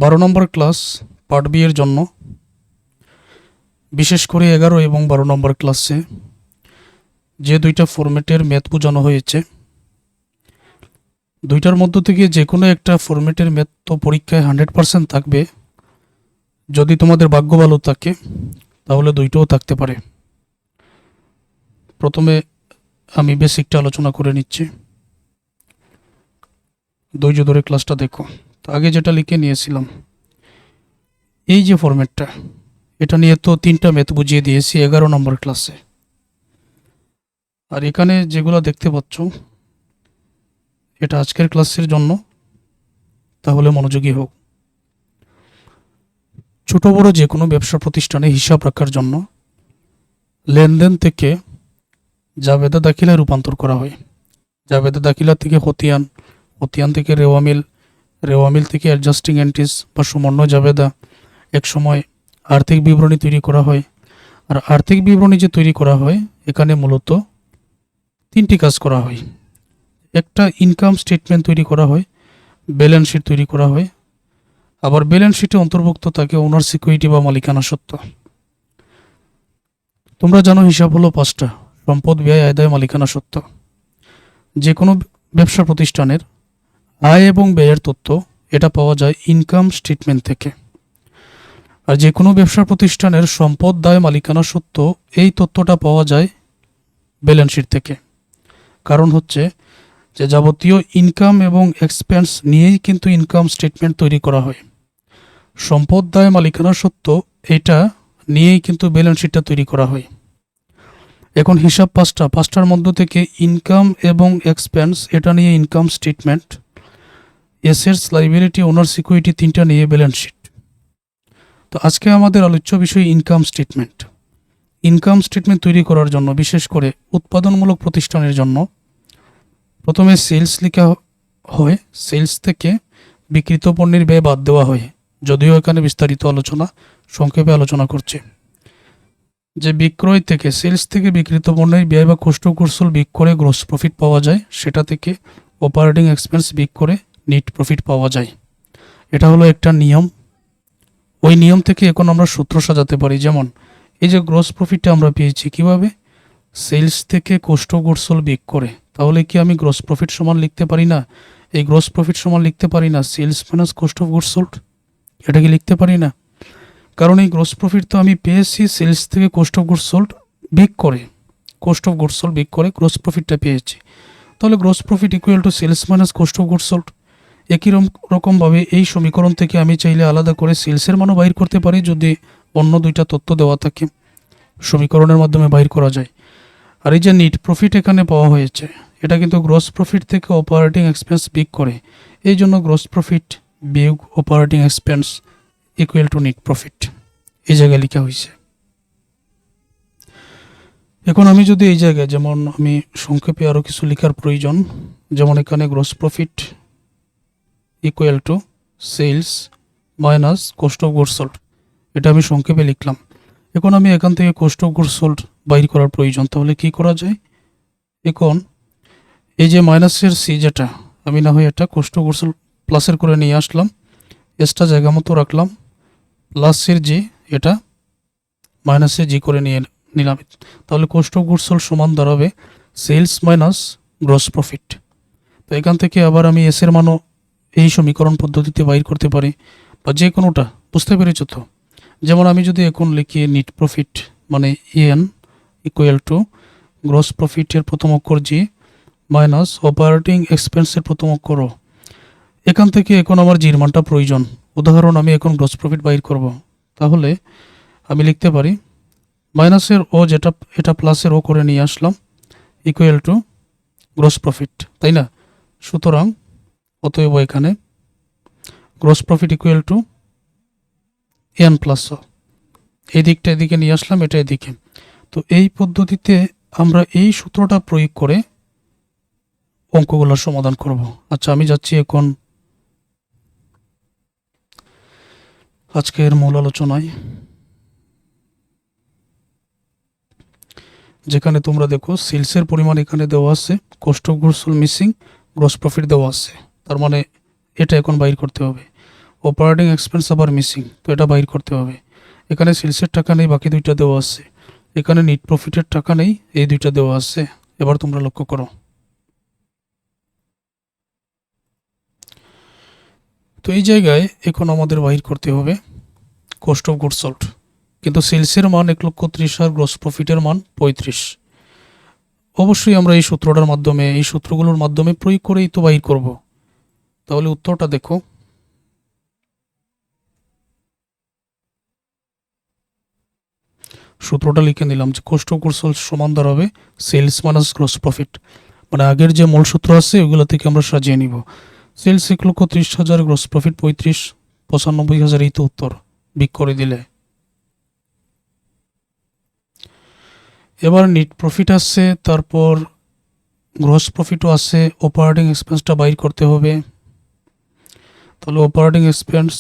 12 নম্বর class part B এর জন্য বিশেষ করে 11 এবং 12 নম্বর ক্লাসে যে দুইটা ফরম্যাটের ম্যাথ বোঝানো হয়েছে, দুইটার মধ্য থেকে যে কোনো একটা ফরম্যাটের ম্যাথ তো পরীক্ষায় 100% থাকবে। যদি তোমাদের ভাগ্য ভালো থাকে তাহলে দুইটাও থাকতে পারে। প্রথমে আমি বেসিকটা আলোচনা করে নিচ্ছি, ধৈর্য ধরে ক্লাসটা দেখো। তো আগে যেটা লিখে নিয়েছিলাম, এই যে ফরম্যাটটা, এটা নিয়ে তো 3টা ম্যাথ বুঝিয়ে দিয়েছি 11 নম্বর ক্লাসে। আর এখানে যেগুলো দেখতে পাচ্ছ এটা আজকের ক্লাসের জন্য, তাহলে মনোযোগী হোক। ছোট বড় যে কোনো ব্যবসা প্রতিষ্ঠানে হিসাব রাখার জন্য লেনদেন থেকে জাবেদা দাখিলায় রূপান্তর করা হয়। জাবেদা দাখিলা থেকে খতিয়ান, খতিয়ান থেকে রেওয়ামিল, রেওয়ামিল থেকে অ্যাডজাস্টিং এন্ট্রিজ বা সমন্বয় জাবেদা। এক সময় আর্থিক বিবরণী তৈরি করা হয়। আর আর্থিক বিবরণী যে তৈরি করা হয়, এখানে মূলত 3টি কাজ করা হয়। একটা ইনকাম স্টেটমেন্ট তৈরি করা হয়, ব্যালেন্স শিট তৈরি করা হয়, আবার ব্যালেন্স শিটে অন্তর্ভুক্ত থাকে ওনার সিকিউরিটি বা মালিকানা সত্ত্ব। তোমরা জানো হিসাব হলো 5টা: সম্পদ, ব্যয়, আদায়, মালিকানা সত্ত্ব। যে কোনো ব্যবসা প্রতিষ্ঠানের আয় এবং ব্যয়ের তথ্য এটা পাওয়া যায় ইনকাম স্টেটমেন্ট থেকে। আর যে কোনো ব্যবসা প্রতিষ্ঠানের সম্পদ, দায়, মালিকানা সত্ত্ব এই তথ্যটা পাওয়া যায় ব্যালেন্স শিট থেকে। কারণ হচ্ছে যে যাবতীয় ইনকাম এবং এক্সপেন্স নিয়েই কিন্তু ইনকাম স্টেটমেন্ট তৈরি করা হয়। সম্পদ, দায়, মালিকানা সত্ত্ব এটা নিয়েই কিন্তু ব্যালেন্স শিটটা তৈরি করা হয়। এখন হিসাব 5টার মধ্য থেকে ইনকাম এবং এক্সপেন্স এটা নিয়ে ইনকাম স্টেটমেন্ট, অ্যাসেটস, লাইবিলিটি, ওনার সিকিউরিটি 3টা নিয়ে ব্যালেন্স শিট। তো আজকে আমাদের আলোচ্য বিষয় ইনকাম স্টেটমেন্ট। ইনকাম স্টেটমেন্ট তৈরি করার জন্য, বিশেষ করে উৎপাদনমূলক প্রতিষ্ঠানের জন্য, প্রথমে সেলস লেখা হয়। সেলস থেকে বিক্রিত পণ্যের ব্যয় বাদ দেওয়া হয়। যদিও এখানে বিস্তারিত আলোচনা, সংক্ষেপে আলোচনা করছে যে বিক্রয় থেকে, সেলস থেকে বিক্রিত পণ্যের ব্যয় বা কষ্ট কৌশল বিক করে গ্রস প্রফিট পাওয়া যায়। সেটা থেকে অপারেটিং এক্সপেন্স বিক করে নেট প্রফিট পাওয়া যায়। এটা হলো একটা নিয়ম। ওই নিয়ম থেকে এখন আমরা সূত্র সাজাতে পারি। যেমন এই যে গ্রস প্রফিটটা আমরা পেয়েছি কিভাবে, সেলস থেকে কষ্ট কৌশল বিক করে। তাহলে কি আমি গ্রস প্রফিট সমান লিখতে পারি না? এই গ্রস প্রফিট সমান লিখতে পারি না sales minus cost of goods sold? এটা কি লিখতে পারি না? কারণ এই গ্রস প্রফিট তো আমি পেয়েছি সেলস থেকে কস্ট অফ গুডস সোল্ড বিক করে, কস্ট অফ গুডস সোল্ড বিক করে গ্রস প্রফিটটা পেয়েছি। তাহলে gross profit equal to sales minus cost of goods sold. একই রকমভাবে এই সমীকরণ থেকে আমি চাইলে আলাদা করে সেলসের মানও বাইর করতে পারি, যদি অন্য 2টা তথ্য দেওয়া থাকে সমীকরণের মাধ্যমে বাইর করা যায়। আর এই যে নেট প্রফিট এখানে পাওয়া হয়েছে, এটা কিন্তু গ্রস প্রফিট থেকে অপারেটিং এক্সপেন্স বিক করে। এই জন্য গ্রস প্রফিট বিয়োগ operating expense equal to net profit এই জায়গায় লেখা হয়েছে। এখন আমি যদি এই জায়গায়, যেমন আমি সংক্ষেপে আরও কিছু লেখার প্রয়োজন, যেমন এখানে gross profit equal to sales minus cost of goods sold, এটা আমি সংক্ষেপে লিখলাম। এখন আমি এখান থেকে কস্ট অফ গুডস সোল্ড বাইর করার প্রয়োজন। তাহলে কি করা যায়? এখন এই যে মাইনাসের সি, যেটা আমি না হয় এটা কস্ট অফ গুডস সোল্ড প্লাসের করে নিয়ে আসলাম, এসটা জায়গা মতো রাখলাম, প্লাসের জি এটা মাইনাসে জি করে নিয়ে নিলাম। তাহলে কস্ট অফ গুডস সোল্ড সমান দাঁড়াবে সেলস মাইনাস গ্রস প্রফিট। তো এখান থেকে আবার আমি এসের মানও এই সমীকরণ পদ্ধতিতে বাইর করতে পারি, বা যে কোনোটা। বুঝতে পেরেছ তো? যেমন আমি যদি এখন লিখি নেট প্রফিট মানে এন ইকুয়াল টু গ্রস প্রফিটের প্রথম অক্ষর জি মাইনাস অপারেটিং এক্সপেন্সের প্রথম অক্ষর ও। এখান থেকে এখন আমার জির মানটা প্রয়োজন। উদাহরণ, আমি এখন গ্রস প্রফিট বাইর করব। তাহলে আমি লিখতে পারি মাইনাসের ও, যেটা এটা প্লাসের ও করে নিয়ে আসলাম, ইকুয়াল টু গ্রস প্রফিট, তাই না? সুতরাং অতএব এখানে gross profit equal to N plus O. এই দিকটা এদিকে নিয়ে আসলাম, এটা এদিকে। তো এই পদ্ধতিতে আমরা এই সূত্রটা প্রয়োগ করে অঙ্কগুলোর সমাধান করব। আচ্ছা, আমি যাচ্ছি এখন আজকের মূল আলোচনায়, যেখানে তোমরা দেখো সেলসের পরিমাণ এখানে দেওয়া আছে, cost of goods sold missing, gross profit দেওয়া আছে। তার মানে এটা এখন বাইর করতে হবে। অপারেটিং এক্সপেন্স আবার মিসিং, তো এটা বাইর করতে হবে। এখানে সেলসের টাকা নেই, বাকি দুইটা দেওয়া আছে। এখানে নেট প্রফিটের টাকা নেই, এই দুইটা দেওয়া আছে। এবার তোমরা লক্ষ্য করো, তো এই জায়গায় এখন আমাদের বাইর করতে হবে কস্ট অফ গুডস সোল্ড, কিন্তু সেলসের মান 1,30,000 আর গ্রস প্রফিটের মান 35। অবশ্যই আমরা এই সূত্রটার মাধ্যমে, এই সূত্রগুলোর মাধ্যমে প্রয়োগ করেই তো বাইর করব। তাহলে উত্তরটা দেখো, সূত্রটা লিখে নিলাম যে কস্ট অফ গুডস সোল্ড সমান দাঁড়াবে সেলস মাইনাস গ্রস প্রফিট। মানে আগের যে মূল সূত্র আছে ওইগুলো থেকে আমরা সাজিয়ে নিব। সেলস 1,30,000, গ্রস প্রফিট 35, 95,000, এই তো উত্তর। বিক করে দিলে এবার নেট প্রফিট আসছে, তারপর গ্রস প্রফিটও আছে, অপারেটিং এক্সপেন্সটা বাইর করতে হবে। তাহলে অপারেটিং এক্সপেন্স,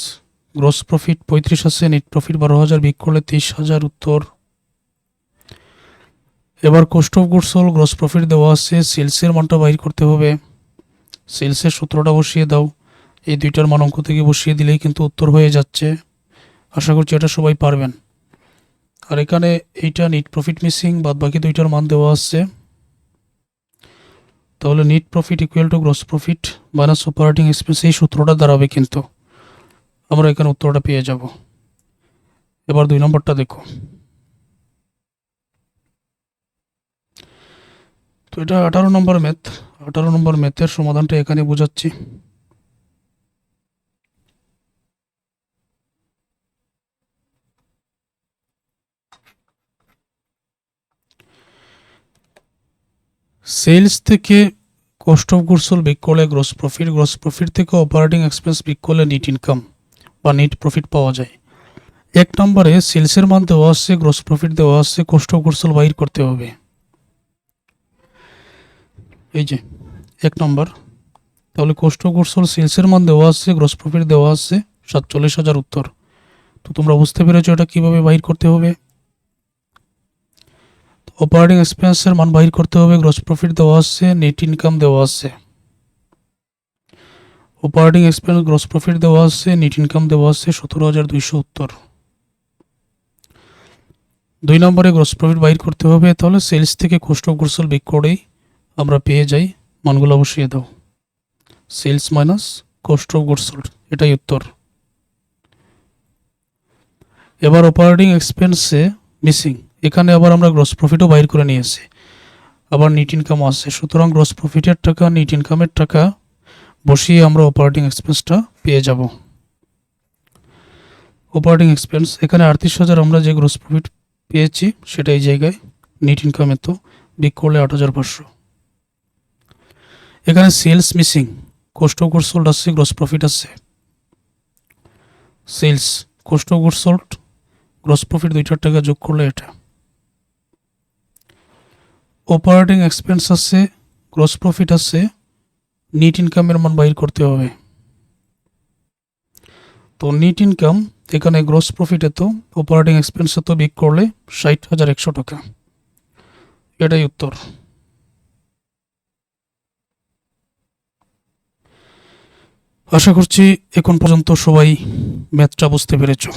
গ্রস প্রফিট 35 আছে, নেট প্রফিট 12,000, বিক করলে 23,000 উত্তর। এবার cost of goods sold, gross profit দেওয়া আছে, সেলসের মানটা বাইর করতে হবে। সেলসের সূত্রটা বসিয়ে দাও, এই দুইটার মান অঙ্ক থেকে বসিয়ে দিলেই কিন্তু উত্তর হয়ে যাচ্ছে। আশা করছি এটা সবাই পারবেন। আর এখানে এইটা নেট প্রফিট মিসিং, বাদ বাকি দুইটার মান দেওয়া আছে। তাহলে net profit equal to gross profit minus operating expense, এই সূত্রটা দাঁড়াবে, কিন্তু আমরা এখানে উত্তরটা পেয়ে যাব। এবার 2 নম্বরটা দেখো, তো এটা 18 নম্বর ম্যাথ। 18 নম্বর ম্যাথের সমাধানটা এখানে বোঝাচ্ছি। সেলস থেকে কস্ট অফ গুডস সোল্ড বিক করলে গ্রস প্রফিট, গ্রস প্রফিট থেকে অপারেটিং এক্সপেন্স বিক করলে নেট ইনকাম বা নেট প্রফিট পাওয়া যায়। 1 নম্বরে সেলসের মান দেওয়া আছে, গ্রস প্রফিট দেওয়া আছে, কস্ট অফ গুডস সোল্ড বাইর করতে হবে। এই যে 1 নম্বর, তাহলে কস্ট অফ গুডস সোল্ড, সেলসের মান দেওয়া আছে, গ্রস প্রফিট দেওয়া আছে 47,000 উত্তর। তো তোমরা বুঝতে পেরেছো এটা কিভাবে বাইর করতে হবে। অপারেটিং এক্সপেন্সের মান বাইর করতে হবে, গ্রস প্রফিট দেওয়া আছে, নেট ইনকাম দেওয়া আছে। অপারেটিং এক্সপেন্স, গ্রস প্রফিট দেওয়া আছে, নেট ইনকাম দেওয়া আছে 17,200 উত্তর। 2 নম্বরে গ্রস প্রফিট বাইর করতে হবে, তাহলে সেলস থেকে কস্ট অফ গুডস সোল্ড বিক করেই আমরা পেয়ে যাই। মানগুলো বসিয়ে দাও, sales minus cost of goods sold, এটাই উত্তর। এবার অপারেটিং এক্সপেন্সে মিসিং, এখানে আবার আমরা গ্রস প্রফিটও বাইর করে নিয়েছি, আবার নেট ইনকাম আছে। সুতরাং গ্রস প্রফিটের টাকা, নেট ইনকামের টাকা বসিয়ে আমরা অপারেটিং এক্সপেন্সটা পেয়ে যাব। অপারেটিং এক্সপেন্স এখানে 38,000 আমরা যে গ্রস প্রফিট পেয়েছি সেটা এই জায়গায়, নেট ইনকামে তো বিক করলে 8,500। এখানে sales missing, cost of goods sold আছে, গ্রস প্রফিট আছে। Sales, cost of goods sold, gross profit, দুইটার টাকা যোগ করলে এটা। অপারেটিং এক্সপেন্স আছে, গ্রস প্রফিট আছে, নেট ইনকামের মান বাইর করতে হবে। তো নেট ইনকাম এখানে গ্রস প্রফিটে তো, অপারেটিং এক্সপেন্সে তো বিক করলে 60,100 টাকা, এটাই উত্তর। আশা করছি এখন পর্যন্ত সবাই ম্যাথটা বুঝতে পেরেছো।